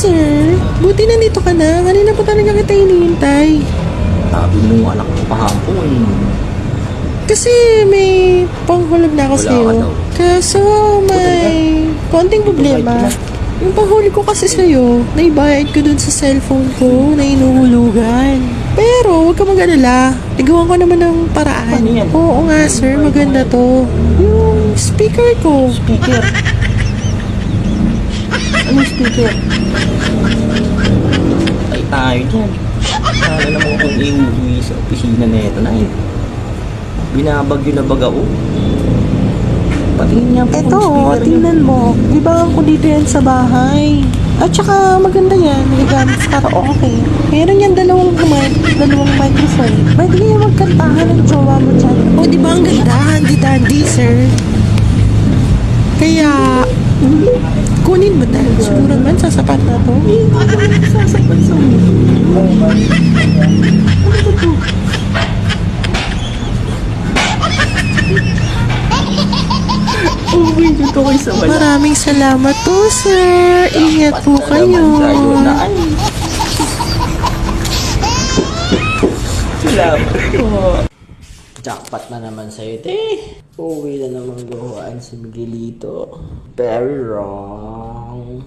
sir. Buti nandito ka na. Kanina pa talaga kita hinihintay. Sabi mo anak ko kahapon. Kasi may panghulog na ako Wala sa'yo. ka daw. Kaso may konting problema. Yung panghuli ko kasi sa'yo, naibayad ko dun sa cellphone ko na inuhulugan. Pero huwag ka mag-alala. Nagawa ko naman ng paraan. Ano yan? Oo nga sir, maganda to. Yung speaker ko. Speaker. Anong speaker? Ay tayo dyan. Sana naman kung iuwi sa opisina na ito na eh. Binabagyo na bagao. Patingin niya po Eto, yung speaker niya. tingnan mo. Libangan ko dito yan sa bahay. At saka maganda yan. Nagagamit sa karaoke. Meron yan dalawang microphone. Pwede kaya magkantahan ng jowa mo dyan. O, di ba ang ganda? Handy-dandy, sir. Kaya, kunin mo tayo. Siguro naman, sasapat na to. Sasapat sa mo. Uwi dito kayo sa wala. Maraming salamat po, sir. Ingat po kayo. Salamat po. Jackpot na naman sa'yo, te. Uwi na naman gawaan si Miguelito. Very wrong.